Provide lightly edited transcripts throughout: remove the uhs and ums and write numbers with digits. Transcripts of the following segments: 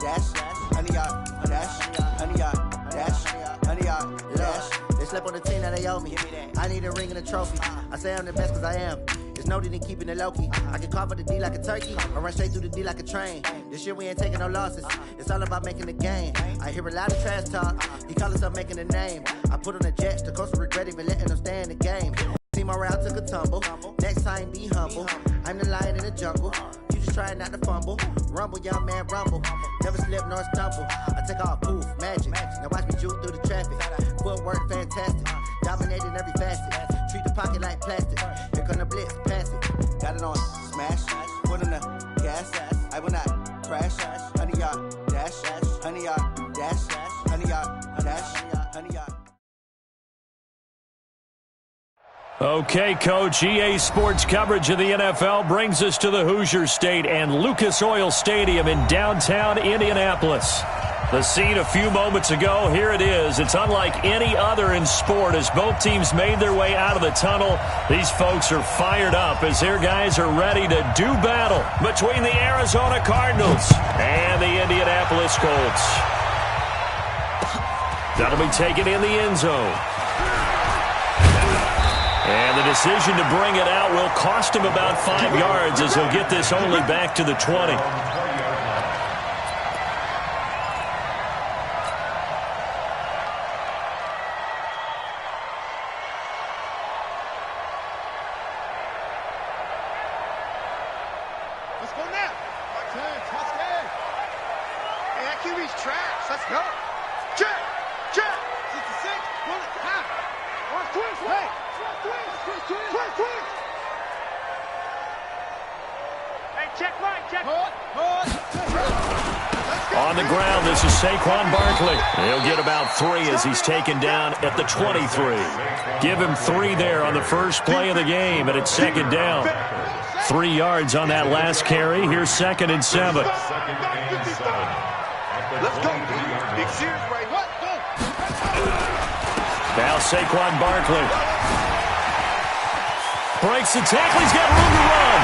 dash, 100 yard, dash, 100 yard, dash, 100 yard, dash. They slept on the team that they owe me. I need a ring and a trophy. I say I'm the best cause I am. It's no need in keeping it low-key. I can carve up the D like a turkey. I run straight through the D like a train. This year we ain't taking no losses. It's all about making the game. I hear a lot of trash talk. He call himself making a name. I put on the Jets. The coach will regret even letting them stay in the game. Team around took a tumble. Next time be humble. I'm the lion in the jungle. You just trying not to fumble. Rumble, young man, rumble. Never slip nor stumble. I take off, poof, magic. Now watch me juke through the traffic. Footwork fantastic. Dominating every facet. Treat the pocket like plastic. Here come the blitz, pass it. Got it on, smash. Put in the gas. I will not crash. 100 yard, dash. 100 yard, dash. 100 yard, dash. 100 yard. Okay, Coach, EA Sports coverage of the NFL brings us to the Hoosier State and Lucas Oil Stadium in downtown Indianapolis. The scene a few moments ago, here it is. It's unlike any other in sport as both teams made their way out of the tunnel. These folks are fired up as their guys are ready to do battle between the Arizona Cardinals and the Indianapolis Colts. That'll be taken in the end zone. And the decision to bring it out will cost him about 5 yards as he'll get this only back to the 20. Let's go now. Let's go. Hey, that QB's trash. Let's go. Check. 66. Pull it. Half. Twist. Hey. Twist. Hey, check right. On the ground, this is Saquon Barkley. He'll get about 3 as he's taken down at the 23. Give him 3 there on the first play of the game, and it's second down. 3 yards on that last carry. Here's 2nd and 7. Let's go. Big series right. Now Saquon Barkley breaks the tackle. He's got room to run.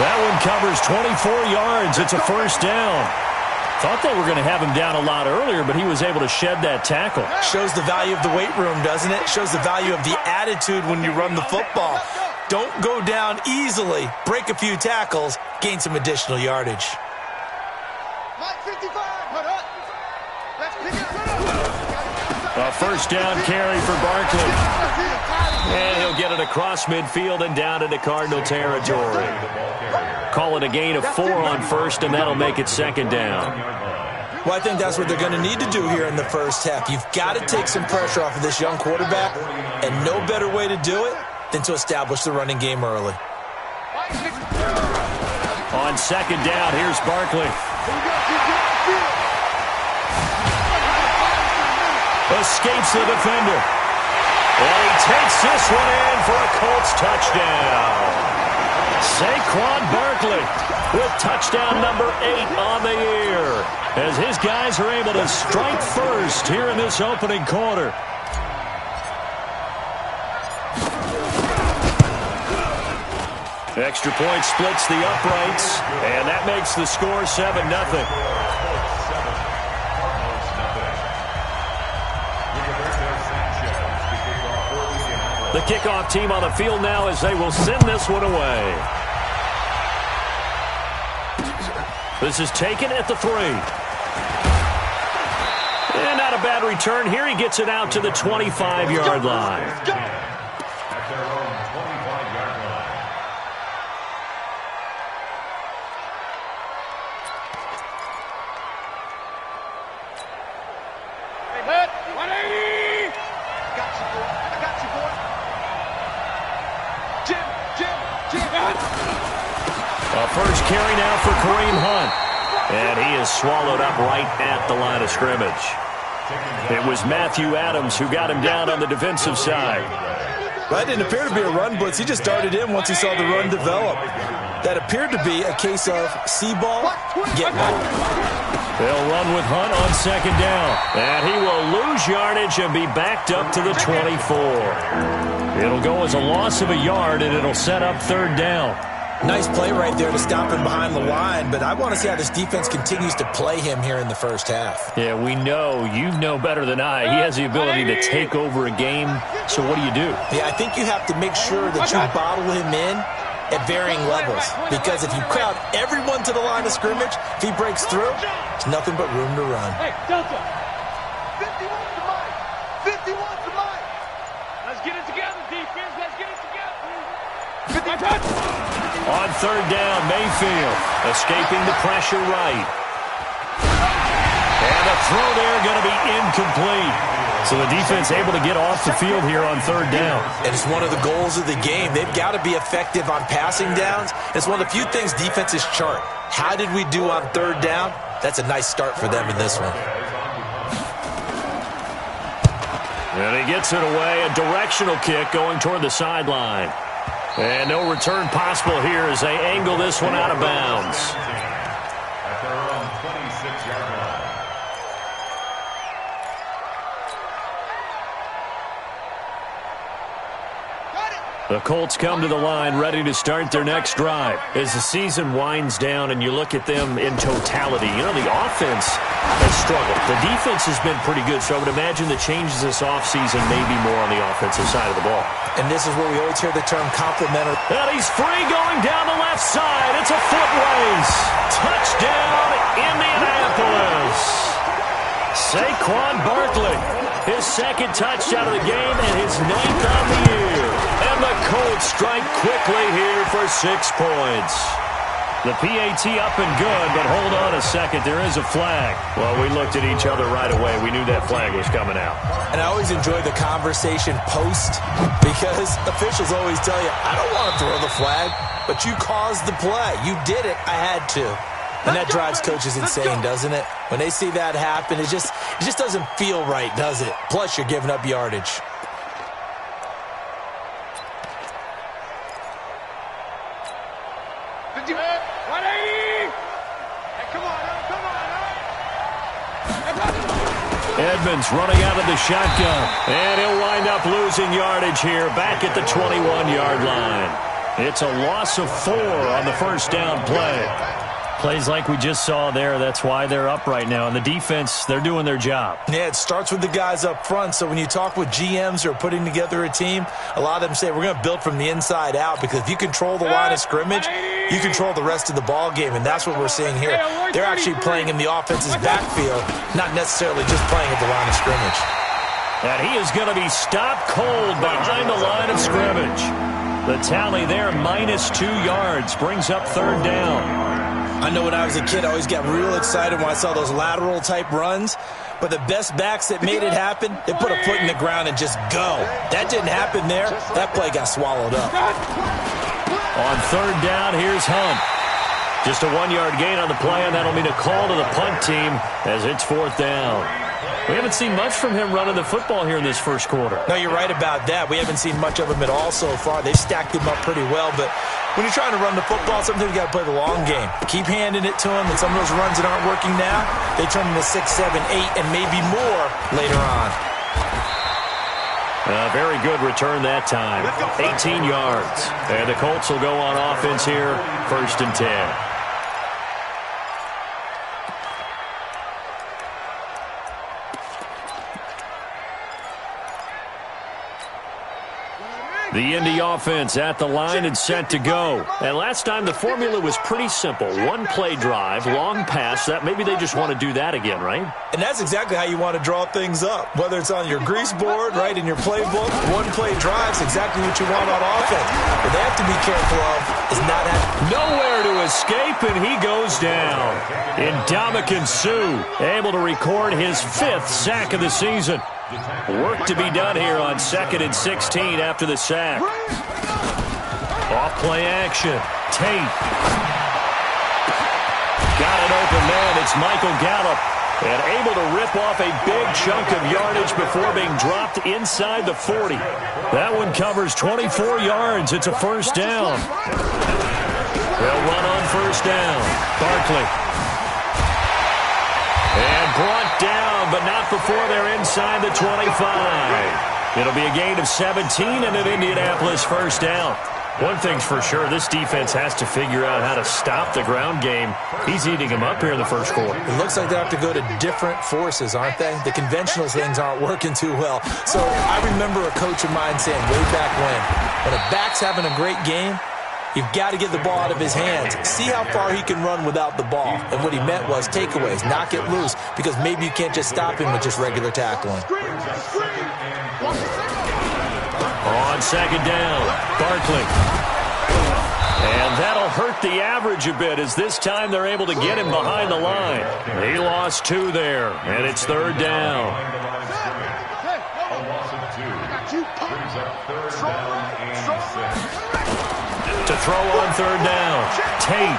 That one covers 24 yards. It's a first down. Thought they were going to have him down a lot earlier, but he was able to shed that tackle. Shows the value of the weight room, doesn't it? Shows the value of the attitude when you run the football. Don't go down easily. Break a few tackles. Gain some additional yardage. Mike 55. Let's pick it up. A first down carry for Barkley. And he'll get it across midfield and down into Cardinal territory. Call it a gain of 4 on first, and that'll make it second down. Well, I think that's what they're going to need to do here in the first half. You've got to take some pressure off of this young quarterback, and no better way to do it than to establish the running game early. On second down, here's Barkley. Escapes the defender. And he takes this one in for a Colts touchdown. Saquon Barkley with touchdown number 8 on the year as his guys are able to strike first here in this opening quarter. Extra point splits the uprights, and that makes the score 7-0. The kickoff team on the field now as they will send this one away. This is taken at the 3. And not a bad return here. He gets it out to the 25-yard line. A first carry now for Kareem Hunt. And he is swallowed up right at the line of scrimmage. It was Matthew Adams who got him down on the defensive side. That didn't appear to be a run blitz. He just darted in once he saw the run develop. That appeared to be a case of see ball, get ball. They'll run with Hunt on second down. And he will lose yardage and be backed up to the 24. It'll go as a loss of a yard, and it'll set up third down. Nice play right there to stop him behind the line, but I want to see how this defense continues to play him here in the first half. Yeah, we know. You know better than I. He has the ability to take over a game, so what do you do? Yeah, I think you have to make sure that you bottle him in at varying levels, because if you crowd everyone to the line of scrimmage, if he breaks through, there's nothing but room to run. Hey, Delta. 51 to Mike. 51 to Mike. Let's get it together, defense. Let's get it together. 50. On third down, Mayfield escaping the pressure right. And the throw there going to be incomplete. So the defense able to get off the field here on third down. And it's one of the goals of the game. They've got to be effective on passing downs. It's one of the few things defenses chart. How did we do on third down? That's a nice start for them in this one. And he gets it away. A directional kick going toward the sideline. And no return possible here as they angle this one out of bounds. At their own 26-yard line. The Colts come to the line ready to start their next drive. As the season winds down and you look at them in totality, you know, the offense has struggled. The defense has been pretty good, so I would imagine the changes this offseason may be more on the offensive side of the ball. And this is where we always hear the term complimentary. And he's free going down the left side. It's a foot race. Touchdown, Indianapolis. Saquon Barkley, his second touchdown of the game and his 9th on the year. And the Colts strike quickly here for 6 points. The PAT up and good, but hold on a second. There is a flag. Well, we looked at each other right away. We knew that flag was coming out. And I always enjoy the conversation post because officials always tell you, I don't want to throw the flag, but you caused the play. You did it. I had to. And that drives coaches insane, doesn't it? When they see that happen, it just doesn't feel right, does it? Plus, you're giving up yardage. Edmonds running out of the shotgun. And he'll wind up losing yardage here back at the 21-yard line. It's a loss of 4 on the first down play. Plays like we just saw there, that's why they're up right now. And the defense, they're doing their job. Yeah, it starts with the guys up front. So when you talk with GMs who are putting together a team, a lot of them say we're going to build from the inside out, because if you control the line of scrimmage, you control the rest of the ball game, and that's what we're seeing here. They're actually playing in the offense's backfield, not necessarily just playing at the line of scrimmage. And he is going to be stopped cold behind the line of scrimmage. The tally there, -2 yards, brings up third down. I know when I was a kid, I always got real excited when I saw those lateral-type runs. But the best backs that made it happen, they put a foot in the ground and just go. That didn't happen there. That play got swallowed up. On third down, here's Hunt. Just a 1-yard gain on the play, and that'll mean a call to the punt team as it's fourth down. We haven't seen much from him running the football here in this first quarter. No, you're right about that. We haven't seen much of him at all so far. They've stacked him up pretty well, but when you're trying to run the football, sometimes you got to play the long game. Keep handing it to him, and some of those runs that aren't working now, they turn into 6, 7, 8, and maybe more later on. Very good return that time. 18 yards. And the Colts will go on offense here, 1st and 10. The Indy offense at the line and set to go. And last time the formula was pretty simple. 1-play drive, long pass. That maybe they just want to do that again, right? And that's exactly how you want to draw things up. Whether it's on your grease board, right, in your playbook, 1-play drive is exactly what you want on offense. What they have to be careful of is not having nowhere to escape, and he goes down. Ndamukong Suh able to record his 5th sack of the season. Work to be done here on 2nd and 16 after the sack. Off-play action. Tate. Got an open man. It's Michael Gallup. And able to rip off a big chunk of yardage before being dropped inside the 40. That one covers 24 yards. It's a first down. They'll run on first down. Barkley. And brought down, but not before they're inside the 25. It'll be a gain of 17 and an Indianapolis first down. One thing's for sure, this defense has to figure out how to stop the ground game. He's eating them up here in the first quarter. It looks like they have to go to different forces, aren't they? The conventional things aren't working too well. So I remember a coach of mine saying way back when a back's having a great game, you've got to get the ball out of his hands. See how far he can run without the ball. And what he meant was takeaways, knock it loose, because maybe you can't just stop him with just regular tackling. On second down, Barkley. And that'll hurt the average a bit as this time they're able to get him behind the line. He lost 2 there, and it's third down. To throw on third down, Tate.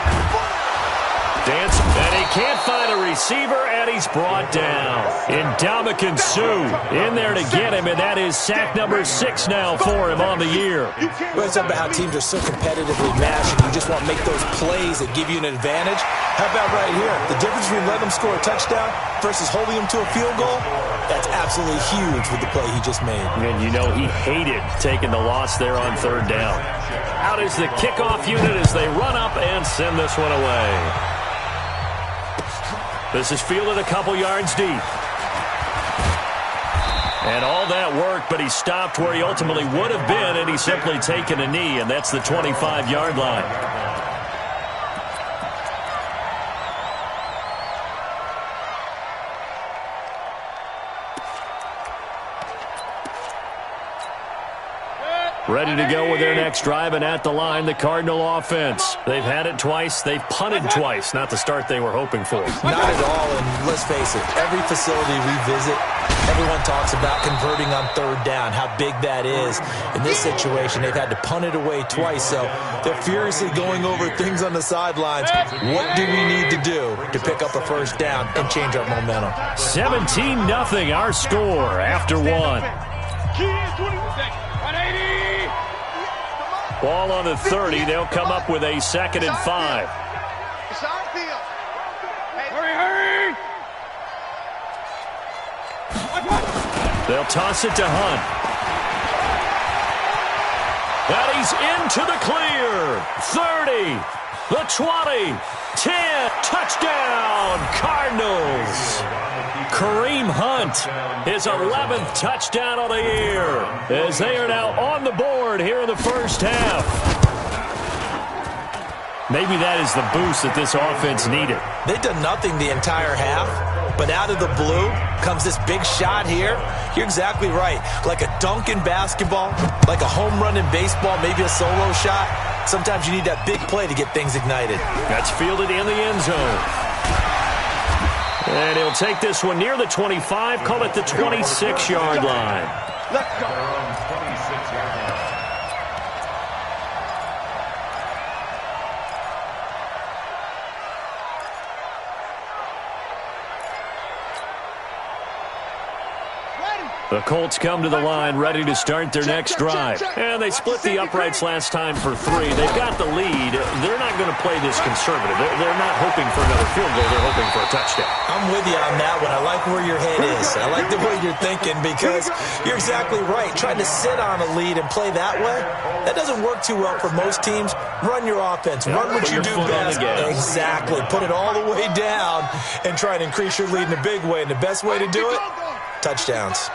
Dance, and he can't find a receiver, and he's brought down. Ndamukong Suh in there to get him, and that is sack number 6 now for him on the year. Well, it's about how teams are so competitively matched, and you just want to make those plays that give you an advantage. How about right here? The difference between letting them score a touchdown versus holding them to a field goal, that's absolutely huge with the play he just made. And you know he hated taking the loss there on third down. Out is the kickoff unit as they run up and send this one away. This is fielded a couple yards deep. And all that work, but he stopped where he ultimately would have been, and he's simply taken a knee, and that's the 25-yard line. Ready to go with their next drive, and at the line, the Cardinal offense. They've had it twice. They've punted twice. Not the start they were hoping for. Not at all, and let's face it, every facility we visit, everyone talks about converting on third down, how big that is. In this situation, they've had to punt it away twice, so they're furiously going over things on the sidelines. What do we need to do to pick up a first down and change our momentum? 17-0 our score after one. Ball on the 30. They'll come up with a 2nd and 5. Hurry! They'll toss it to Hunt. And he's into the clear. 30, the 20, 10, touchdown, Cardinals. Kareem Hunt, his 11th touchdown of the year, as they are now on the board here in the first half. Maybe that is the boost that this offense needed. They've done nothing the entire half, but out of the blue comes this big shot here. You're exactly right. Like a dunk in basketball, like a home run in baseball, maybe a solo shot. Sometimes you need that big play to get things ignited. That's fielded in the end zone. And he'll take this one near the 25, call it the 26-yard line. Let's go. The Colts come to the line ready to start their next drive. And they split the uprights last time for 3. They've got the lead. They're not going to play this conservative. They're not hoping for another field goal. They're hoping for a touchdown. I'm with you on that one. I like where your head is. I like the way you're thinking because you're exactly right. Trying to sit on a lead and play that way, that doesn't work too well for most teams. Run your offense. Run what you do best. Exactly. Put it all the way down and try and increase your lead in a big way. And the best way to do it, touchdowns.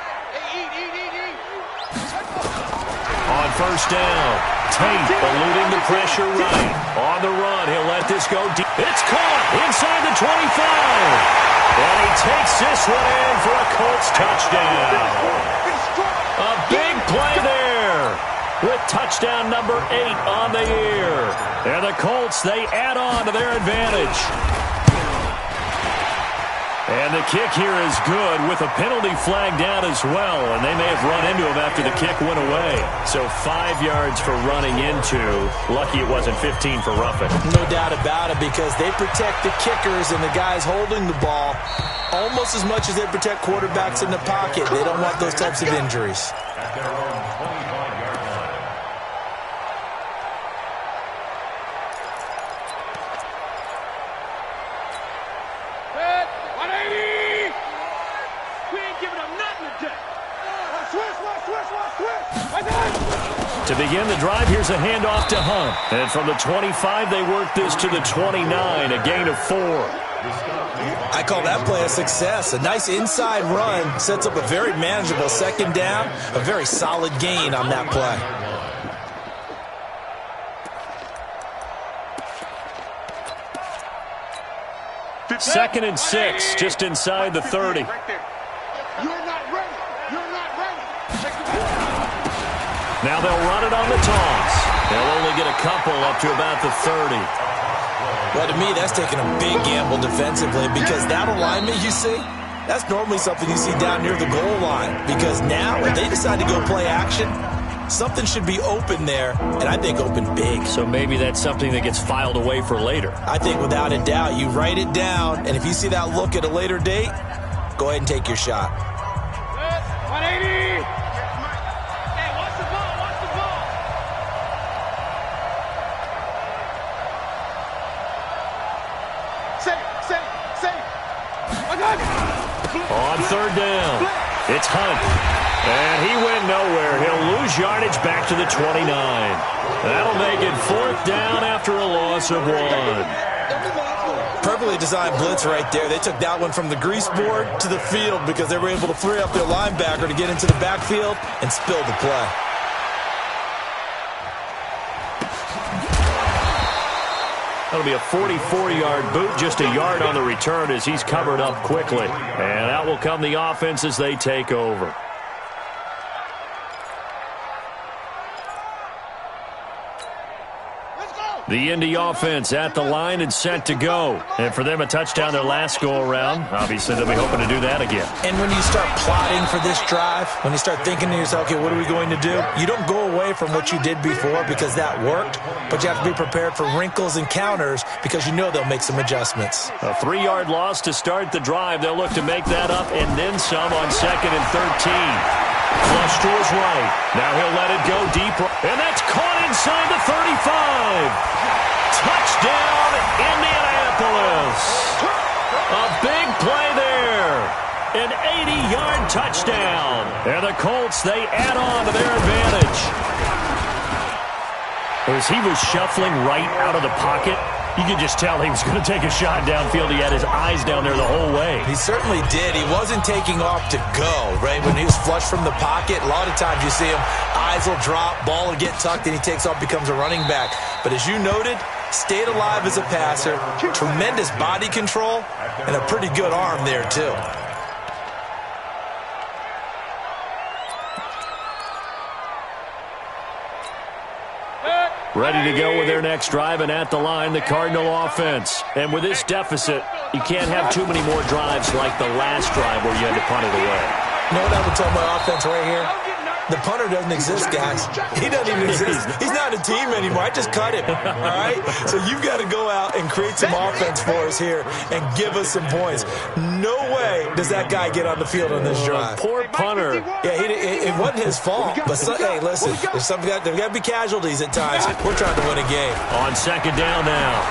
On first down, Tate eluding the pressure right. On the run, he'll let this go deep. It's caught inside the 25. And he takes this one in for a Colts touchdown. A big play there with touchdown number 8 on the year. And the Colts, they add on to their advantage. And the kick here is good with a penalty flag down as well. And they may have run into him after the kick went away. So 5 yards for running into. Lucky it wasn't 15 for roughing. No doubt about it because they protect the kickers and the guys holding the ball almost as much as they protect quarterbacks in the pocket. They don't want those types of injuries. At their own 25-yard line. To begin the drive, here's a handoff to Hunt. And from the 25, they work this to the 29, a gain of 4. I call that play a success. A nice inside run sets up a very manageable second down, a very solid gain on that play. Second and 6, just inside the 30. You're not ready. You're not ready. Now they'll run it on the toss. They'll only get a couple up to about the 30. Well, to me, that's taking a big gamble defensively because that alignment you see, that's normally something you see down near the goal line. Because now, if they decide to go play action, something should be open there, and I think open big. So maybe that's something that gets filed away for later. I think without a doubt, you write it down, and if you see that look at a later date, go ahead and take your shot. 180. Hey, watch the ball. Watch the ball. Save. On third down, it's Hunt. And he went nowhere. He'll lose yardage back to the 29. That'll make it fourth down after a loss of 1. Perfectly designed blitz right there. They took that one from the grease board to the field because they were able to free up their linebacker to get into the backfield and spill the play. That'll be a 44-yard boot, just a yard on the return as he's covered up quickly. And out will come the offense as they take over. The Indy offense at the line and set to go. And for them, a touchdown their last go-around. Obviously, they'll be hoping to do that again. And when you start plotting for this drive, when you start thinking to yourself, okay, what are we going to do? You don't go away from what you did before because that worked, but you have to be prepared for wrinkles and counters because you know they'll make some adjustments. A 3-yard loss to start the drive. They'll look to make that up and then some on 2nd and 13. Flush to his right. Now he'll let it go deep. And that's caught inside the 35. Touchdown, Indianapolis. A big play there. An 80-yard touchdown. And the Colts, they add on to their advantage. As he was shuffling right out of the pocket, you could just tell he was going to take a shot downfield. He had his eyes down there the whole way. He certainly did. He wasn't taking off to go, right? When he was flushed from the pocket, a lot of times you see him, eyes will drop, ball will get tucked, and he takes off, becomes a running back. But as you noted, stayed alive as a passer, tremendous body control, and a pretty good arm there, too. Ready to go with their next drive, and at the line, the Cardinal offense. And with this deficit, you can't have too many more drives like the last drive where you had to punt it away. You know what I would tell my offense right here? The punter doesn't exist, guys. He doesn't even exist. He's not a team anymore. I just cut him, all right? So you've got to go out and create some offense for us here and give us some points. No way does that guy get on the field on this drive. Poor punter. Yeah, it wasn't his fault. But, hey, listen, there's got to be casualties at times. We're trying to win a game. On 2nd down now.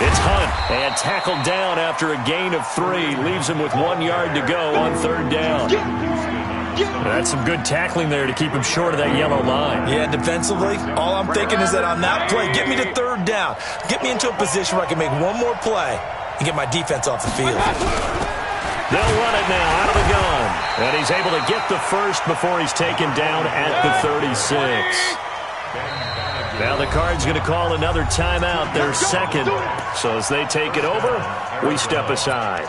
It's Hunt, and tackled down after a gain of 3. Leaves him with 1 yard to go on 3rd down. That's some good tackling there to keep him short of that yellow line. Yeah, defensively, all I'm thinking is that on that play, get me to 3rd down. Get me into a position where I can make one more play and get my defense off the field. They'll run it now out of the gun. And he's able to get the first before he's taken down at the 36. Now the Cards going to call another timeout, their second. So as they take it over, we step aside.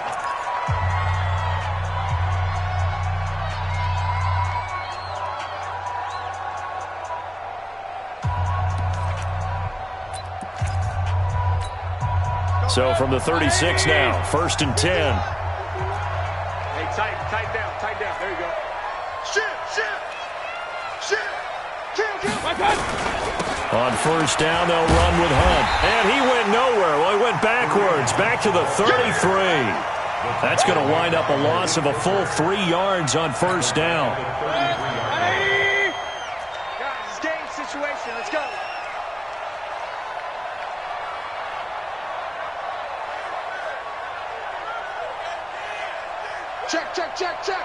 So from the 36 now, 1st and 10. Hey, tighten down. There you go. Shit. On 1st down, they'll run with Hunt. And he went nowhere. Well, he went backwards, back to the 33. That's going to wind up a loss of a full 3 yards on 1st down. Guys, it's game situation. Let's go. Check.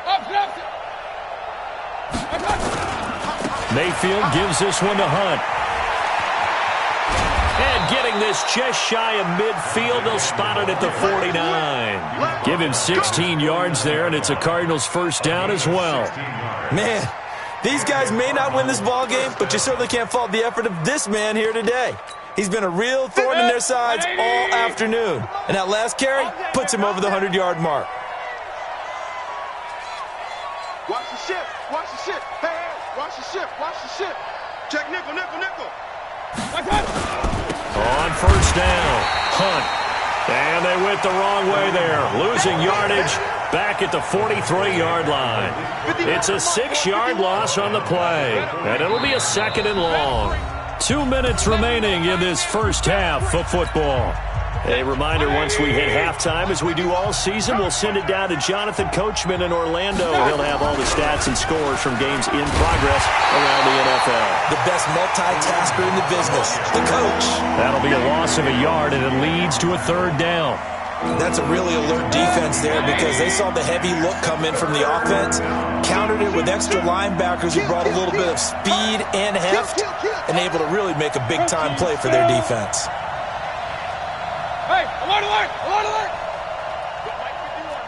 Up. Mayfield gives this one to Hunt. And getting this just shy of midfield, they'll spot it at the 49. Give him 16 yards there, and it's a Cardinals first down as well. Man, these guys may not win this ball game, but you certainly can't fault the effort of this man here today. He's been a real thorn in their sides all afternoon. And that last carry puts him over the 100-yard mark. Watch the ship. Watch the ship. Hey, hey. Watch the ship. Watch the ship. Check nickel, nickel, nickel. On first down, Hunt. And they went the wrong way there. Losing yardage back at the 43-yard line. It's a 6-yard loss on the play. And it'll be a second and long. 2 minutes remaining in this first half of football. A reminder, once we hit halftime, as we do all season, we'll send it down to Jonathan Coachman in Orlando. He'll have all the stats and scores from games in progress around the NFL. The best multitasker in the business, the coach. That'll be a loss of a yard, and it leads to a third down. That's a really alert defense there because they saw the heavy look come in from the offense, countered it with extra linebackers who brought a little bit of speed and heft, and able to really make a big-time play for their defense. Hey, alert, alert, alert, alert.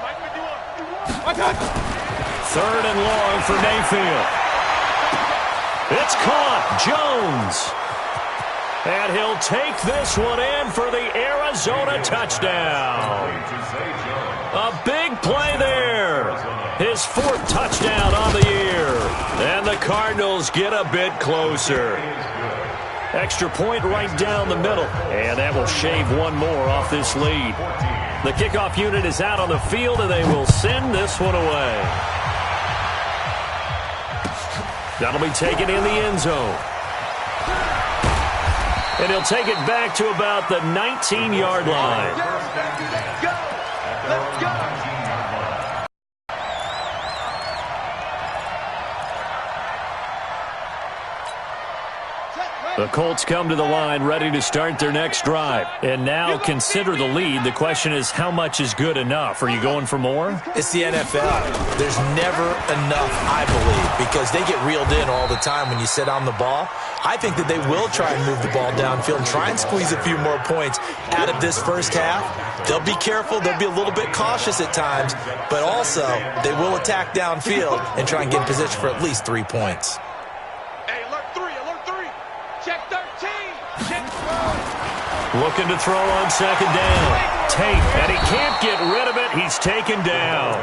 Mike with you on. Third and long for Mayfield. It's caught. Jones. And he'll take this one in for the Arizona touchdown. A big play there. His fourth touchdown on the year. And the Cardinals get a bit closer. Extra point right down the middle. And that will shave one more off this lead. The kickoff unit is out on the field, and they will send this one away. That'll be taken in the end zone. And he'll take it back to about the 19-yard line. Let's go. Let's go. The Colts come to the line ready to start their next drive. And now consider the lead. The question is, how much is good enough? Are you going for more? It's the NFL. There's never enough, I believe, because they get reeled in all the time when you sit on the ball. I think that they will try and move the ball downfield and try and squeeze a few more points out of this first half. They'll be careful. They'll be a little bit cautious at times, but also they will attack downfield and try and get in position for at least 3 points. Hey, alert 3, alert 3. Check 13. Check 12. Looking to throw on second down. Tate, and he can't get rid of it. He's taken down.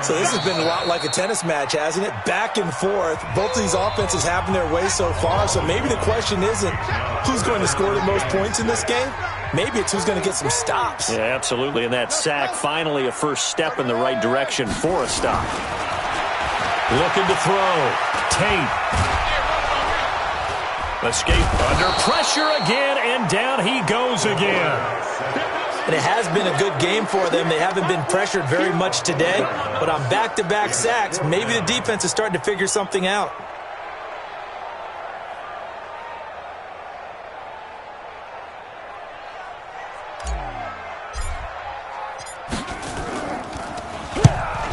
So this has been a lot like a tennis match, hasn't it? Back and forth. Both of these offenses having their way so far. So maybe the question isn't who's going to score the most points in this game. Maybe it's who's going to get some stops. Yeah, absolutely. And that sack, finally a first step in the right direction for a stop. Looking to throw. Tate. Escape under pressure again, and down he goes again. And it has been a good game for them. They haven't been pressured very much today, but on back-to-back sacks, maybe the defense is starting to figure something out.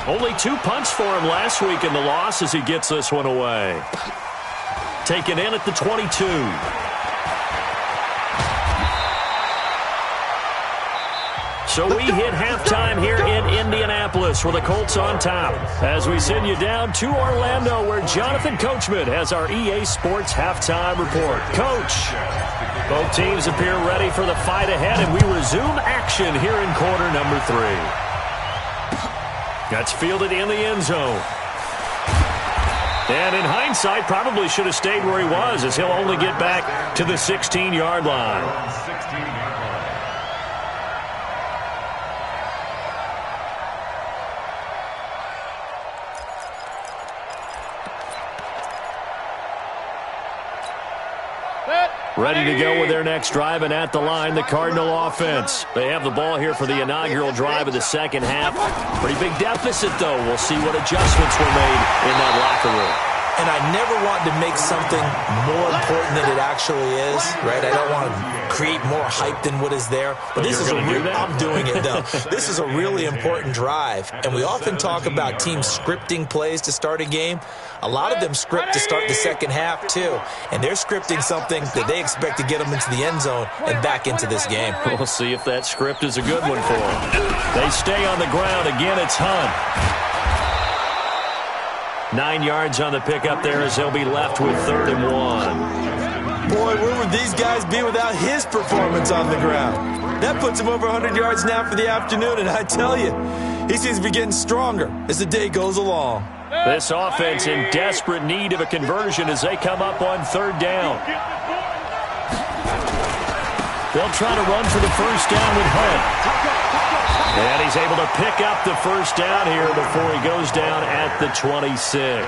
Only 2 punts for him last week in the loss as he gets this one away. Taken in at the 22. So we hit halftime here in Indianapolis with the Colts on top. As we send you down to Orlando where Jonathan Coachman has our EA Sports halftime report. Coach, both teams appear ready for the fight ahead, and we resume action here in quarter number 3. That's fielded in the end zone. And in hindsight, probably should have stayed where he was, as he'll only get back to the 16-yard line. Ready to go with their next drive, and at the line, the Cardinal offense. They have the ball here for the inaugural drive of the second half. Pretty big deficit, though. We'll see what adjustments were made in that locker room. And I never want to make something more important than it actually is, right? I don't want to create more hype than what is there. But this is I'm doing it, though. This is a really important drive. And we often talk about teams scripting plays to start a game. A lot of them script to start the second half, too. And they're scripting something that they expect to get them into the end zone and back into this game. We'll see if that script is a good one for them. They stay on the ground. Again, it's Hunt. 9 yards on the pickup there as they'll be left with 3rd and 1. Boy, where would these guys be without his performance on the ground? That puts him over 100 yards now for the afternoon, and I tell you, he seems to be getting stronger as the day goes along. This offense in desperate need of a conversion as they come up on 3rd down. They'll try to run for the first down with Hunt. And he's able to pick up the first down here before he goes down at the 26.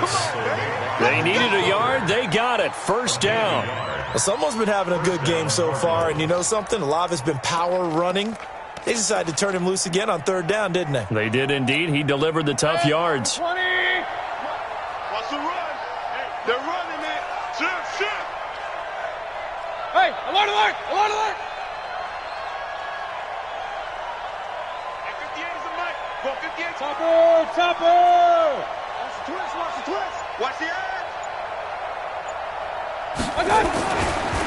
They needed a yard. They got it. First down. Well, someone's been having a good game so far, and you know something? A lot of it's been power running. They decided to turn him loose again on 3rd down, didn't they? They did indeed. He delivered the tough yards. 20. Watch the run. They're running it. Shift. Hey, alert, alert, alert, alert. Go 58. Topper. Watch the twist. Watch the edge.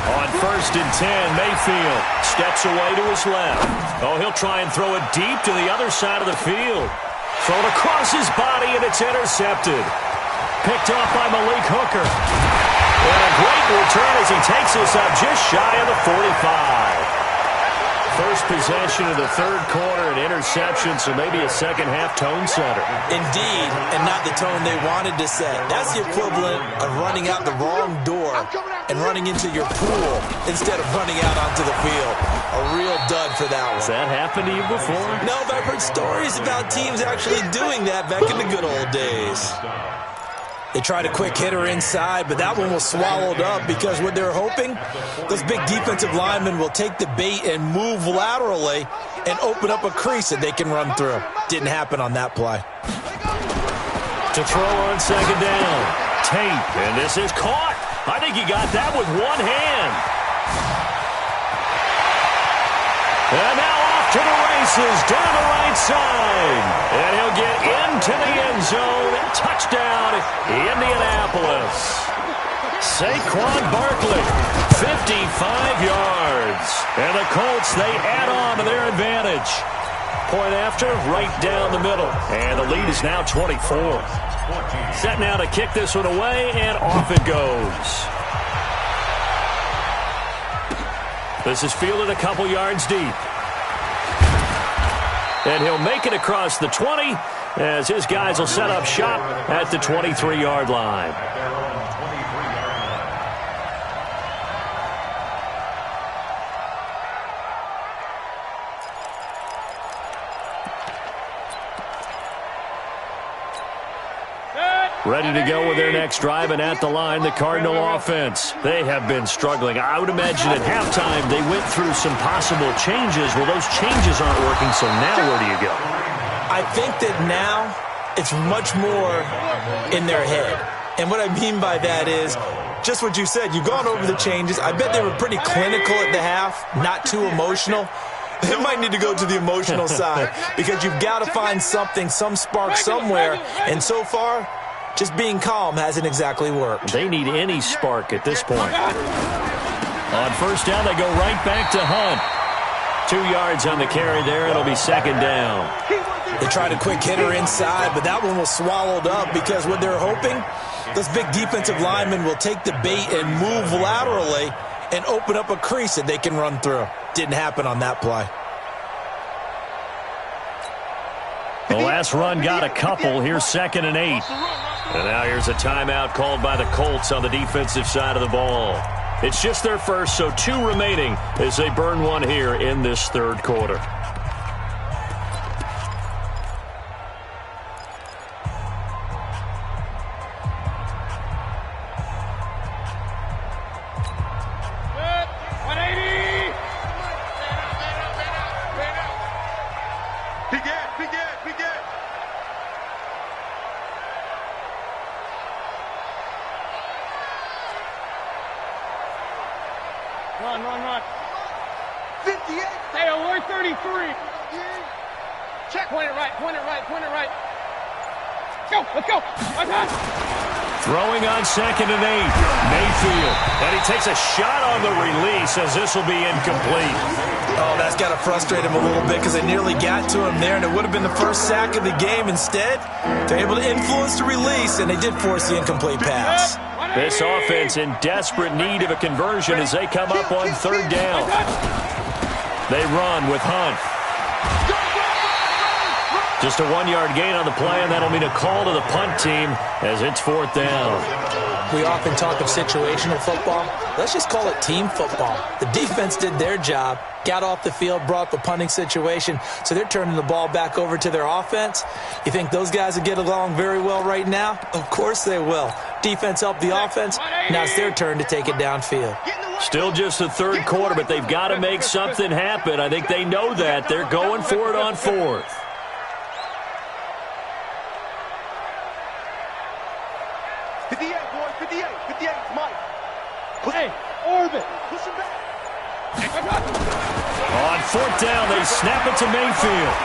On 1st and 10, Mayfield steps away to his left. Oh, he'll try and throw it deep to the other side of the field. Thrown across his body, and it's intercepted. Picked off by Malik Hooker. And a great return as he takes this up just shy of the 45. First possession of the 3rd quarter, an interception, so maybe a second-half tone setter. Indeed, and not the tone they wanted to set. That's the equivalent of running out the wrong door and running into your pool instead of running out onto the field. A real dud for that one. Has that happened to you before? No, but I've heard stories about teams actually doing that back in the good old days. They tried a quick hitter inside, but that one was swallowed up because what they're hoping, those big defensive linemen will take the bait and move laterally and open up a crease that they can run through. Didn't happen on that play. To throw on 2nd down. Tate, and this is caught. I think he got that with one hand. And now off to the races down the right side. And he'll get into the end zone. Touchdown, Indianapolis. Saquon Barkley, 55 yards. And the Colts, they add on to their advantage. Point after, right down the middle. And the lead is now 24. Set now to kick this one away, and off it goes. This is fielded a couple yards deep. And he'll make it across the 20 as his guys will set up shop at the 23-yard line. Ready to go with their next drive, and at the line, the Cardinal offense. They have been struggling. I would imagine at halftime they went through some possible changes. Well, those changes aren't working, so now where do you go? I think that now it's much more in their head. And what I mean by that is just what you said. You've gone over the changes. I bet they were pretty clinical at the half, not too emotional. They might need to go to the emotional side because you've got to find something, some spark somewhere. And so far, just being calm hasn't exactly worked. They need any spark at this point. On 1st down, they go right back to Hunt. 2 yards on the carry there. It'll be 2nd down. They tried a quick hitter inside, but that one was swallowed up because what they're hoping, those big defensive linemen will take the bait and move laterally and open up a crease that they can run through. Didn't happen on that play. The last run got a couple. Here's 2nd and 8. And now here's a timeout called by the Colts on the defensive side of the ball. It's just their first, so 2 remaining as they burn one here in this 3rd quarter. Run. 58. Stay alert, 33. Check. Point it right. Let's go. Throwing on 2nd and 8. Mayfield. And he takes a shot on the release as this will be incomplete. Oh, that's got to frustrate him a little bit because they nearly got to him there, and it would have been the first sack of the game. Instead, they're able to influence the release, and they did force the incomplete pass. This offense in desperate need of a conversion as they come up on 3rd down. They run with Hunt. Just a 1-yard gain on the play, and that'll mean a call to the punt team as it's 4th down. We often talk of situational football. Let's just call it team football. The defense did their job, got off the field, brought up a punting situation, so they're turning the ball back over to their offense. You think those guys will get along very well right now? Of course they will. Defense helped the offense. Now it's their turn to take it downfield. Still just the 3rd quarter, but they've got to make something happen. I think they know that. They're going for it on 4th. Hey, Orbit, push him back. On 4th down, they snap it to Mayfield.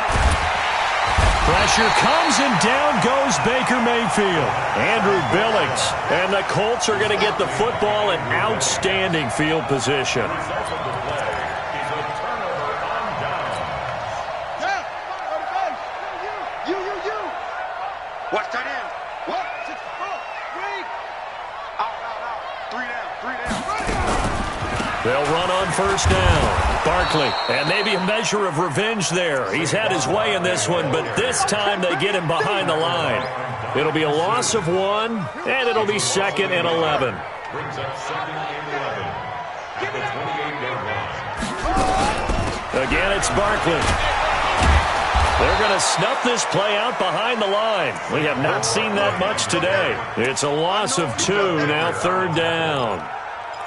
Pressure comes, and down goes Baker Mayfield. Andrew Billings. And the Colts are going to get the football in outstanding field position. Watch that in. What? 6, 4, 3. Out. 3 down. They'll run on 1st down. Barkley, and maybe a measure of revenge there. He's had his way in this one, but this time they get him behind the line. It'll be a loss of 1, and it'll be 2nd and 11. Brings up 2nd and 11 at the 28-yard line. Again, it's Barkley. They're going to snuff this play out behind the line. We have not seen that much today. It's a loss of 2, now 3rd down.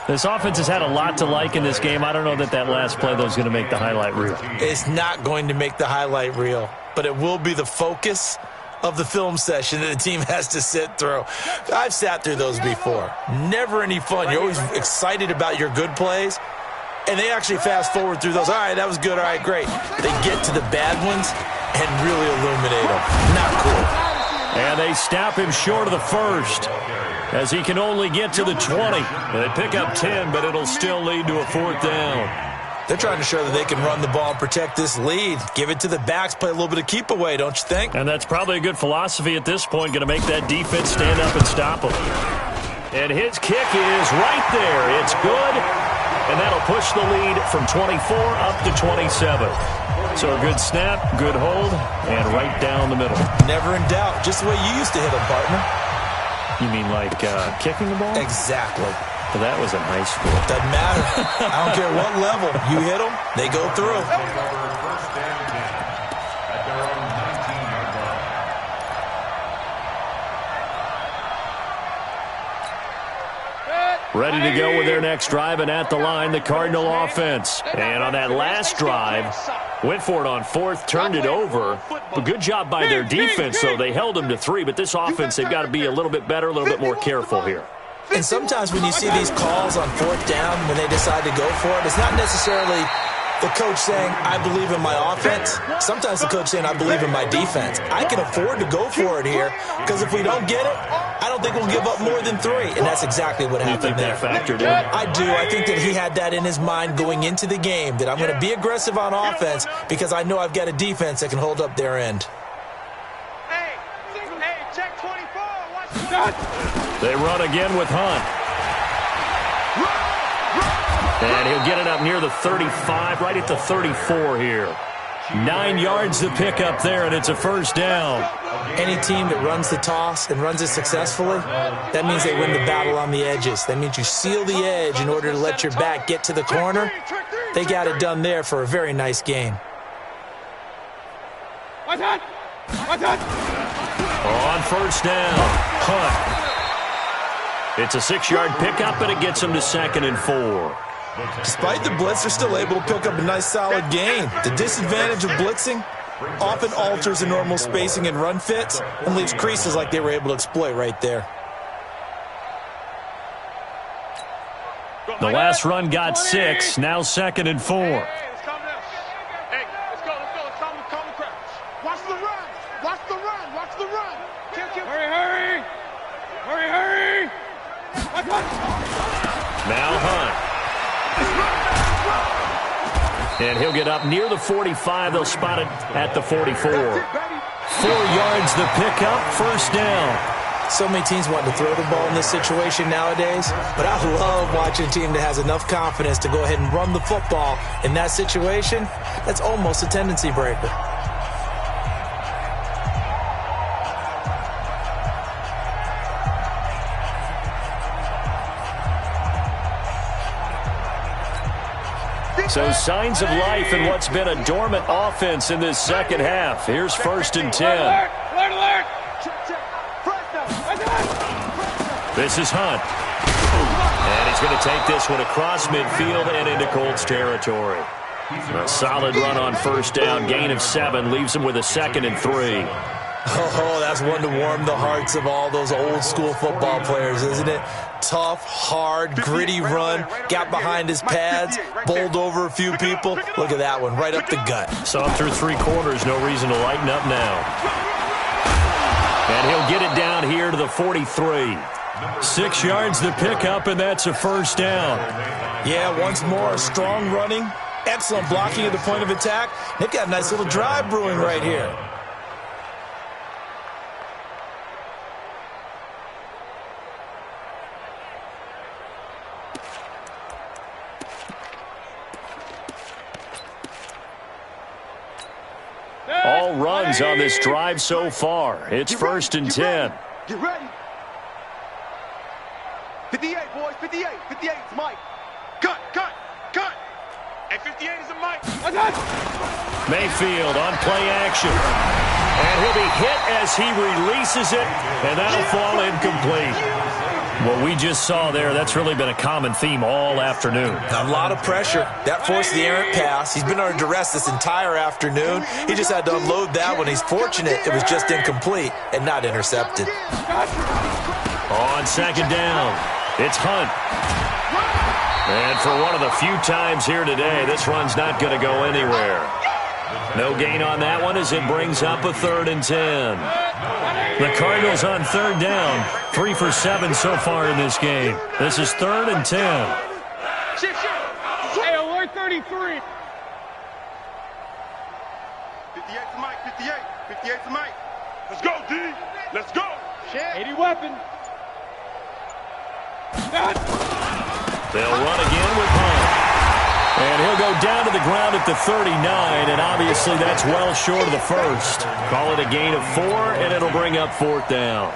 This offense has had a lot to like in this game. I don't know that last play, though, is going to make the highlight reel. It's not going to make the highlight reel, but it will be the focus of the film session that the team has to sit through. I've sat through those before. Never any fun. You're always excited about your good plays, and they actually fast forward through those. All right, that was good. All right, great. They get to the bad ones and really illuminate them. Not cool. And they stop him short of the 1st as he can only get to the 20. They pick up 10, but it'll still lead to a 4th down. They're trying to show that they can run the ball and protect this lead. Give it to the backs, play a little bit of keep away, don't you think? And that's probably a good philosophy at this point, going to make that defense stand up and stop him. And his kick is right there. It's good, and that'll push the lead from 24 up to 27. So a good snap, good hold, and right down the middle. Never in doubt. Just the way you used to hit them, partner. You mean like kicking the ball? Exactly. Well, that was in high school. Doesn't matter. I don't care what level. You hit them, they go through. First and 10 at their own 19-yard line. Ready to go with their next drive, and at the line, the Cardinal offense. And on that last drive, went for it on 4th, turned it over. A good job by their defense, though. They held them to 3, but this offense, they've got to be a little bit better, a little bit more careful here. And sometimes when you see these calls on 4th down, when they decide to go for it, it's not necessarily the coach saying, I believe in my offense. Sometimes the coach saying, I believe in my defense. I can afford to go for it here, because if we don't get it, I don't think we'll give up more than 3. And that's exactly what happened there. You think that factored in? I do. I think that he had that in his mind going into the game, that I'm going to be aggressive on offense because I know I've got a defense that can hold up their end. Hey, check 24. Watch that. They run again with Hunt. And he'll get it up near the 35, right at the 34 here. 9 yards to pick up there, and it's a 1st down. Any team that runs the toss and runs it successfully, that means they win the battle on the edges. That means you seal the edge in order to let your back get to the corner. They got it done there for a very nice game. Watch that. On 1st down, Hunt. It's a 6-yard pickup, and it gets them to 2nd and 4. Despite the blitz, they're still able to pick up a nice solid gain. The disadvantage of blitzing often alters the normal spacing and run fits and leaves creases like they were able to exploit right there. The last run got 6, now 2nd and 4. Hey, let's calm down. Hey, let's go. Let's calm the crowd. Watch the run. Watch the run. Watch the run. Hurry. Now Hunt. And he'll get up near the 45. They'll spot it at the 44. 4 yards the pickup, first down. So many teams want to throw the ball in this situation nowadays, but I love watching a team that has enough confidence to go ahead and run the football in that situation. That's almost a tendency breaker. So signs of life in what's been a dormant offense in this second half. Here's 1st and 10. Alert. This is Hunt. And he's going to take this one across midfield and into Colts territory. A solid run on first down. Gain of 7 leaves him with a 2nd and 3. Oh, that's one to warm the hearts of all those old school football players, isn't it? Tough, hard, gritty run. Got behind his pads, bowled over a few people. Look at that one, right up the gut. Saw him through 3 quarters. No reason to lighten up now. And he'll get it down here to the 43. 6 yards the pickup, and that's a first down. Yeah, once more, strong running, excellent blocking at the point of attack. They've got a nice little drive brewing right here. All runs on this drive so far. It's 1st and 10. Get ready. 58, boys. 58. 58 is Mike. Cut. And 58 is a Mike. Mayfield on play action. And he'll be hit as he releases it, and that'll fall incomplete. What we just saw there, that's really been a common theme all afternoon. A lot of pressure. That forced the errant pass. He's been under duress this entire afternoon. He just had to unload that one. He's fortunate it was just incomplete and not intercepted. On 2nd down, it's Hunt. And for one of the few times here today, this run's not going to go anywhere. No gain on that one as it brings up a 3rd and 10. The Cardinals on 3rd down, 3 for 7 so far in this game. This is 3rd and 10. Shift. Hey, alert 33. 58 to Mike. 58 to Mike. Let's go, D. Let's go. 80 weapon. They'll run again with Hunt. And he'll go down to the ground at the 39, and obviously that's well short of the first. Call it a gain of 4, and it'll bring up 4th down.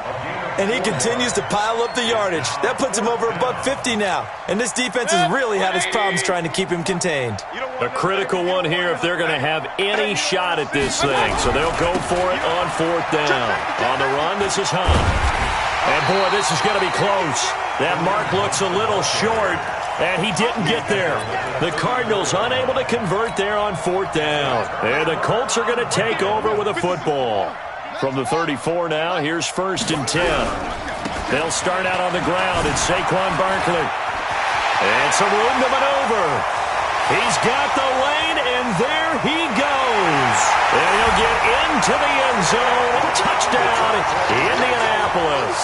And he continues to pile up the yardage. That puts him over $150 now. And this defense has really had its problems trying to keep him contained. A critical one here if they're going to have any shot at this thing. So they'll go for it on 4th down. On the run, this is Hunt. And boy, this is going to be close. That mark looks a little short. And he didn't get there. The Cardinals unable to convert there on 4th down. And the Colts are going to take over with a football. From the 34 now, here's 1st and 10. They'll start out on the ground. It's Saquon Barkley. And some room to maneuver. He's got the lane, and there he goes. And he'll get into the end zone. Touchdown, Indianapolis.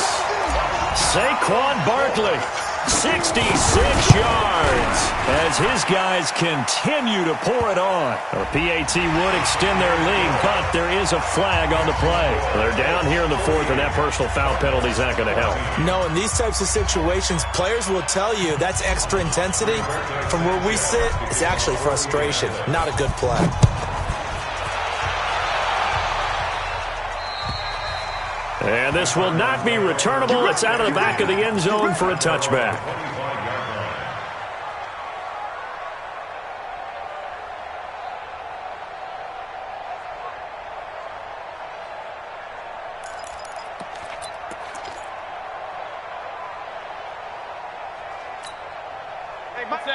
Saquon Barkley. 66 yards as his guys continue to pour it on. The PAT would extend their lead, but there is a flag on the play. They're down here in the 4th, and that personal foul penalty is not going to help. No, in these types of situations, players will tell you that's extra intensity. From where we sit, it's actually frustration, not a good play. And this will not be returnable. It's out of the back of the end zone for a touchback.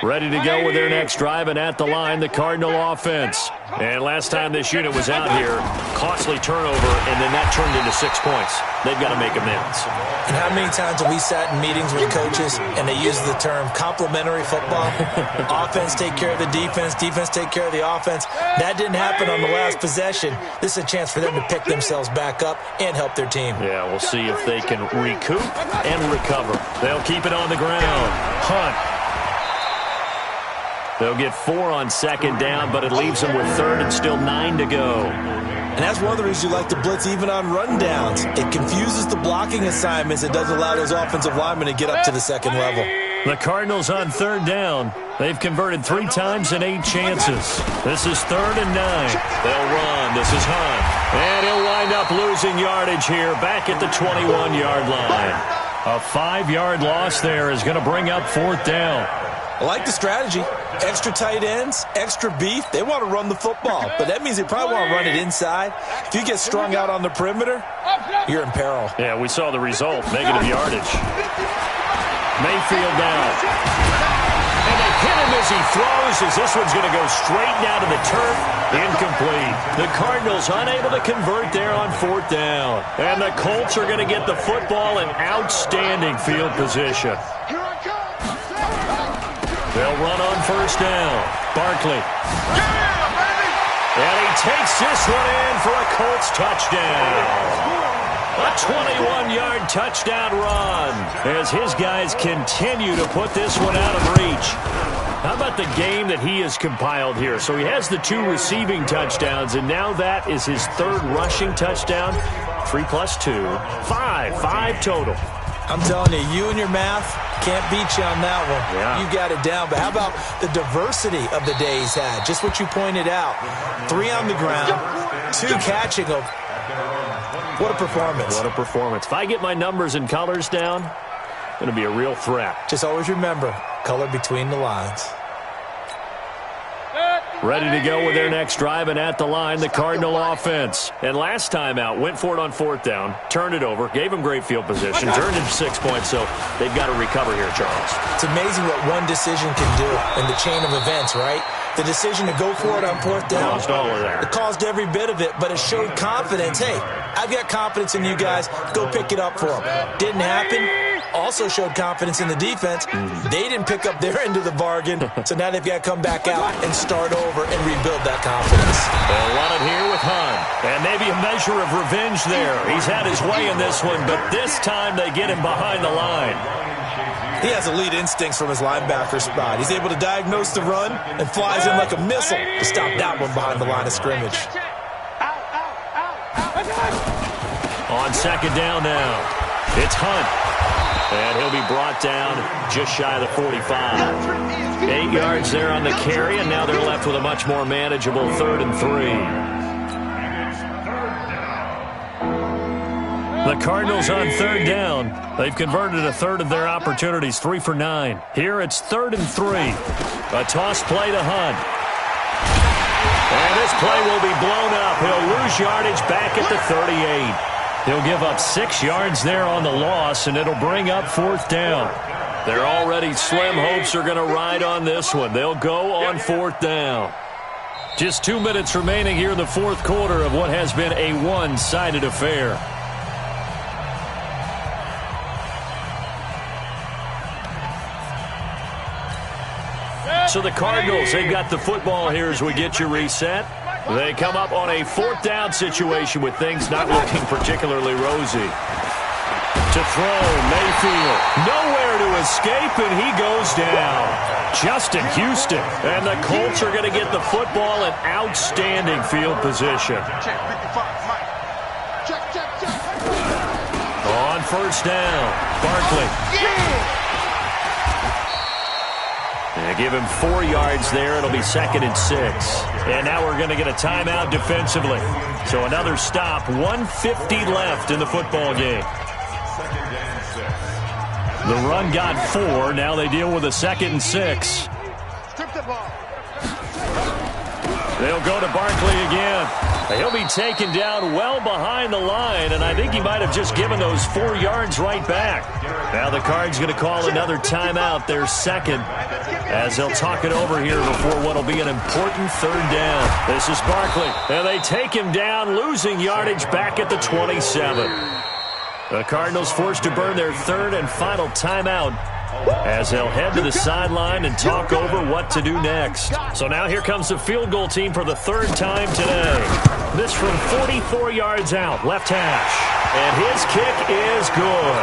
Ready to go with their next drive, and at the line, the Cardinal offense. And last time this unit was out here, costly turnover, and then that turned into 6 points. They've got to make amends. And how many times have we sat in meetings with coaches and they use the term complementary football? Offense take care of the defense, defense take care of the offense. That didn't happen on the last possession. This is a chance for them to pick themselves back up and help their team. Yeah, we'll see if they can recoup and recover. They'll keep it on the ground. Hunt. They'll get 4 on second down, but it leaves them with third and still 9 to go. And that's one of the reasons you like to blitz even on rundowns. It confuses the blocking assignments. It doesn't allow those offensive linemen to get up to the second level. The Cardinals on third down. They've converted 3 times in 8 chances. This is 3rd and 9. They'll run. This is Hunt. And he'll wind up losing yardage here back at the 21-yard line. A 5-yard loss there is going to bring up 4th down. I like the strategy. Extra tight ends, extra beef. They want to run the football, but that means they probably want to run it inside. If you get strung out on the perimeter, you're in peril. Yeah, we saw the result. Negative yardage. Mayfield now. And they hit him as he throws, as this one's going to go straight down to the turf. Incomplete. The Cardinals unable to convert there on 4th down. And the Colts are going to get the football in outstanding field position. They'll run on 1st down. Barkley. And he takes this one in for a Colts touchdown. A 21-yard touchdown run as his guys continue to put this one out of reach. How about the game that he has compiled here? So he has the 2 receiving touchdowns, and now that is his 3rd rushing touchdown. 3 plus 2, 5 total. I'm telling you, you and your math can't beat you on that one. Yeah. You got it down. But how about the diversity of the day he's had? Just what you pointed out. 3 on the ground, 2 catching them. What a performance. What a performance. If I get my numbers and colors down, it's going to be a real threat. Just always remember, color between the lines. Ready to go with their next drive, and at the line, the Cardinal offense. And last time out, went for it on 4th down, turned it over, gave them great field position, turned it to 6 points, so they've got to recover here, Charles. It's amazing what one decision can do in the chain of events, right? The decision to go for it on 4th down. Caused all of that. It caused every bit of it, but it showed confidence. Hey, I've got confidence in you guys. Go pick it up for them. Didn't happen. Also showed confidence in the defense. They didn't pick up their end of the bargain, so now they've got to come back out and start over and rebuild that confidence. They'll run it here with Hunt. And maybe a measure of revenge there. He's had his way in this one, but this time they get him behind the line. He has elite instincts from his linebacker spot. He's able to diagnose the run and flies in like a missile to stop that one behind the line of scrimmage. On 2nd down now, it's Hunt. And he'll be brought down just shy of the 45. 8 yards there on the carry, and now they're left with a much more manageable 3rd and 3. The Cardinals on 3rd down. They've converted a 1/3 of their opportunities, 3 for 9. Here it's 3rd and 3. A toss play to Hunt. And this play will be blown up. He'll lose yardage back at the 38. He'll give up 6 yards there on the loss, and it'll bring up 4th down. Their already slim hopes are going to ride on this one. They'll go on 4th down. Just 2 minutes remaining here in the 4th quarter of what has been a one-sided affair. So the Cardinals, they've got the football here as we get you reset. They come up on a 4th down situation with things not looking particularly rosy. To throw, Mayfield. Nowhere to escape, and he goes down. Justin Houston. And the Colts are going to get the football in outstanding field position. On 1st down, Barkley. They give him 4 yards there. It'll be 2nd and 6. And now we're going to get a timeout defensively. So another stop. 1:50 left in the football game. The run got 4. Now they deal with a 2nd and 6. They'll go to Barkley again. He'll be taken down well behind the line, and I think he might have just given those 4 yards right back. Now the Cards going to call another timeout, their second, as they'll talk it over here before what will be an important third down. This is Barkley, and they take him down, losing yardage back at the 27. The Cardinals forced to burn their third and final timeout, as they'll head to the sideline and talk over what to do next. So now here comes the field goal team for the third time today. This from 44 yards out, left hash. And his kick is good.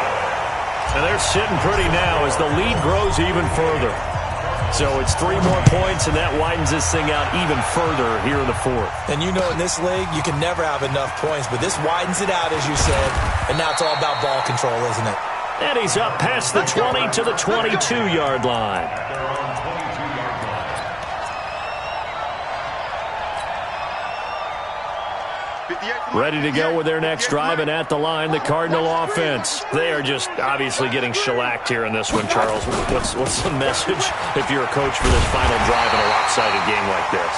And they're sitting pretty now as the lead grows even further. So it's 3 more points, and that widens this thing out even further here in the fourth. And you know in this league, you can never have enough points, but this widens it out, as you said. And now it's all about ball control, isn't it? And he's up past the 20 to the 22-yard line. Ready to go with their next drive, and at the line, the Cardinal offense. They are just obviously getting shellacked here in this one, Charles. What's the message if you're a coach for this final drive in a lopsided game like this?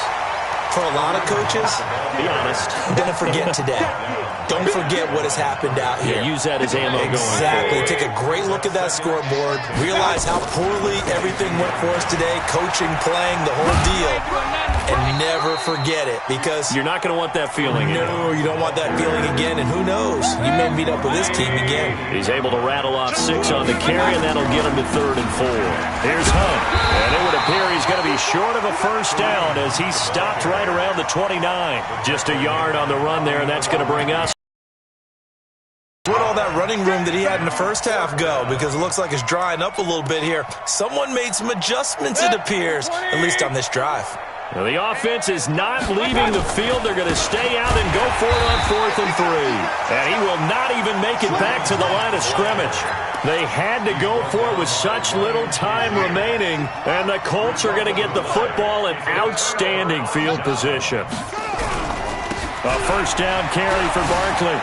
For a lot of coaches, be honest, don't forget today. Don't forget what has happened out here. Yeah, use that as ammo going forward. Exactly. Take a great look at that scoreboard. Realize how poorly everything went for us today. Coaching, playing, the whole deal. And never forget it, because you're not going to want that feeling again. No, you don't want that feeling again, and who knows? You may meet up with this team again. He's able to rattle off 6 on the carry, and that'll get him to 3rd and 4. Here's Hunt, and it would appear he's going to be short of a first down as he stopped right around the 29. Just a yard on the run there, and that's going to bring us. Where'd all that running room that he had in the first half go? Because it looks like it's drying up a little bit here. Someone made some adjustments, it appears, at least on this drive. Now the offense is not leaving the field. They're going to stay out and go for it on 4th and 3. And he will not even make it back to the line of scrimmage. They had to go for it with such little time remaining. And the Colts are going to get the football in outstanding field position. A first down carry for Barkley.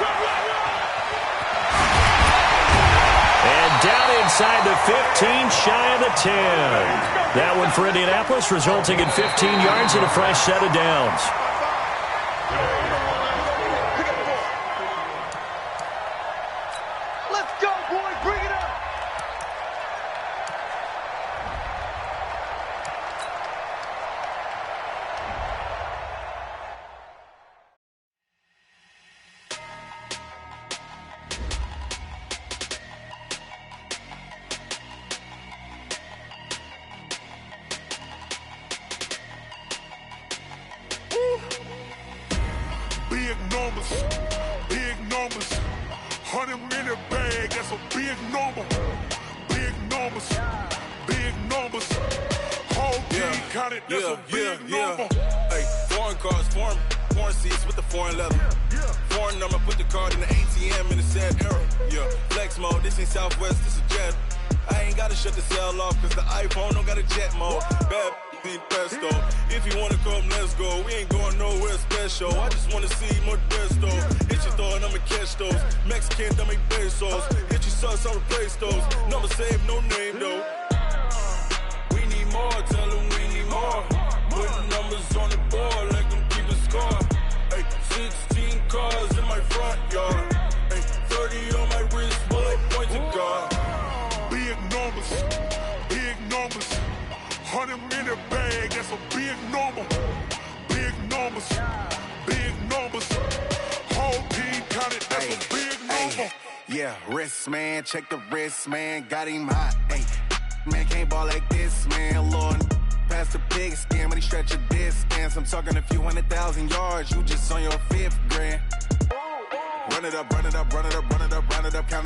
And down inside the 15, shy of the 10. That one for Indianapolis, resulting in 15 yards and a fresh set of downs. Let's go, boys. Bring it up. Big numbers, 100-minute bag, that's a big number. Big numbers, whole team counted, that's a big number. Hey, foreign cars, foreign seats with the foreign leather. Foreign number, put the card in the ATM in the sad era. Yeah, flex mode, this ain't Southwest, this is Jet. I ain't gotta shut the cell off, cause the iPhone don't got a jet mode. Bad be pesto. If you wanna come, let's go. We ain't going nowhere special. I just wanna see more desto. Hit your throw and I'ma catch those. Mexican, dummy pesos. Hit your sauce, I'll replace those. Number save, no name though. We need more, tell them we need more. Putting numbers on the board, like them keep a score. Hey, 16 cars in my front yard. Hey, 30 on my wrist, bullet point to God. Big numbers, 100-minute bag, that's a big number. Big numbers, whole team counted, that's a big number. Yeah, wrist man, check the wrist man, got him hot. Ay, man can't ball like this, man. Lord, past the pig skin when he stretch a distance. I'm talking a few 100,000 yards, you just on your 5th grand. Run it up, count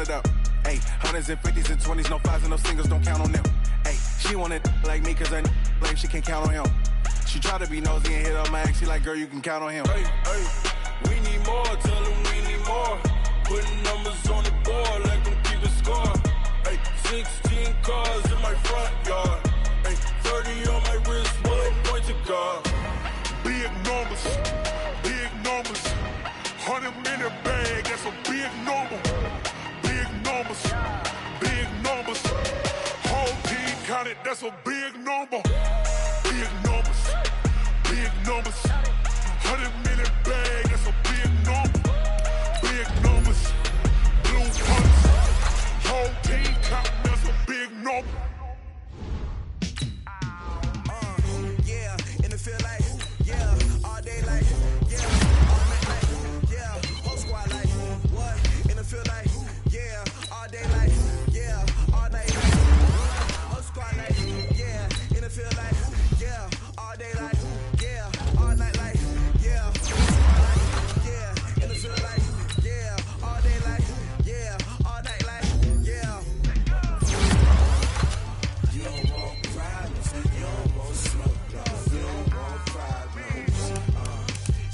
it up. Ay, 100s and 50s and 20s, no 5s and no singles, don't count on them. Ay, she want it like me cause her like she can count on him. She try to be nosy and hit up my ex, she like, girl, you can count on him. Hey, we need more, tell them we need more. Putting numbers on the board like them keep a score. Hey, 16 cars in my front yard. Hey, 30 on my wrist, bullet point to God. Big numbers, 100-minute bag, that's a big number. Big numbers, whole team counted, that's a big number. Big numbers, 100-minute bag, that's a big number. Big numbers, blue punts. Whole team count, that's a big number. Yeah, and it feel like, yeah, all day like, yeah, all night like, yeah, whole squad like, what? And it feel like, yeah, all day like, yeah, all night like, whole squad like, yeah, and it feel like, yeah, all day like, yeah, all night like, yeah, whole squad like, yeah, and it feel like, yeah, all day like, yeah, all night like, yeah. You don't want problems, you don't want smoke, dog. You don't want problems.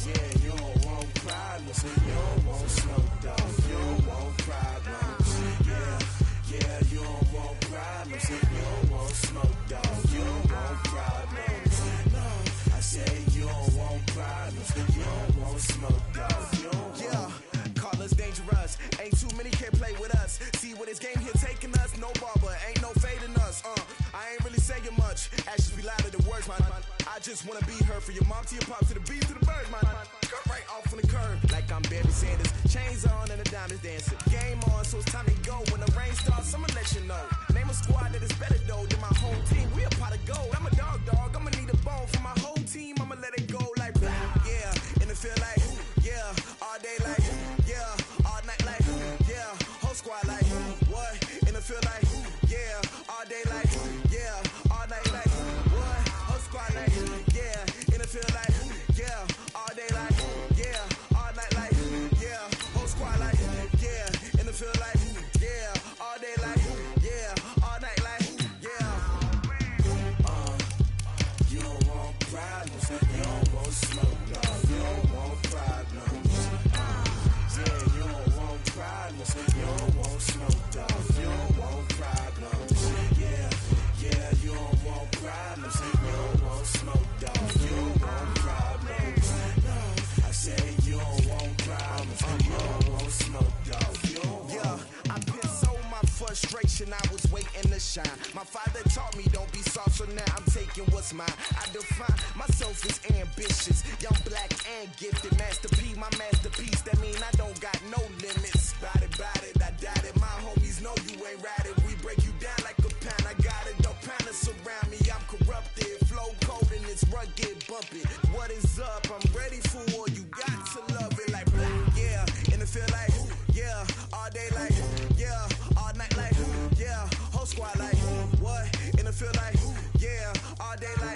Yeah, you don't want problems. You don't want smoke, dog. You don't want problems. Yeah, you don't want problems. You don't want smoke, dog. You don't want problems. No, I say you don't want problems. You don't want smoke, dog. You don't want. Call us dangerous. Ain't too many can play with us. See what this game here taking us. No barber, ain't no fading us. I ain't really saying much. Actions be louder than words, man. I just wanna be heard. For your mom to your pop to the beat to the birds, man. Cut right off on the curb like I'm Barry Sanders. Chains on and the diamonds dancing. Game on, so it's time to go. When the rain starts, I'ma let you know. Name a squad that is better though than my whole team. We a pot of gold. I'm a dog. I'ma need a bone for my whole team. I'ma let it go like blah. Yeah, and it feel like, yeah, all day like, yeah, all night like, yeah, whole squad like, what? And it feel like, yeah, all day like, yeah, all night like, what? Whole squad like, yeah, and it feel like, yeah, all day like, yeah, all night like, yeah, whole squad like, yeah, and it feel like, yeah, all day like, yeah, all night like, yeah. You don't want problems, you don't want smoke, dog. You don't want problems. Yeah, you don't want problems, you don't want smoke, dog. You don't want problems. Yeah, you don't want problems, you don't want smoke, dog. You don't want problems. No, I say you don't want problems, you don't want smoke, dog. You don't want. Yeah, I pissed so my frustration, I was waiting to shine. My father taught me don't be soft, so now I'm taking what's mine. I define myself as ambitious, young, black, and gifted. Master P, my masterpiece, that mean I don't got no limits. Bout it, I doubt it. My homies know you ain't ride it. We break you down like a pound. I got it, don't pound it surround me. I'm corrupted, flow cold and it's rugged, bump it. What is up? I'm ready for war. You got to love it like black, yeah. And it feel like, yeah, all day like, yeah, all night like, yeah, whole squad like, what? And it feel like, yeah, all day like.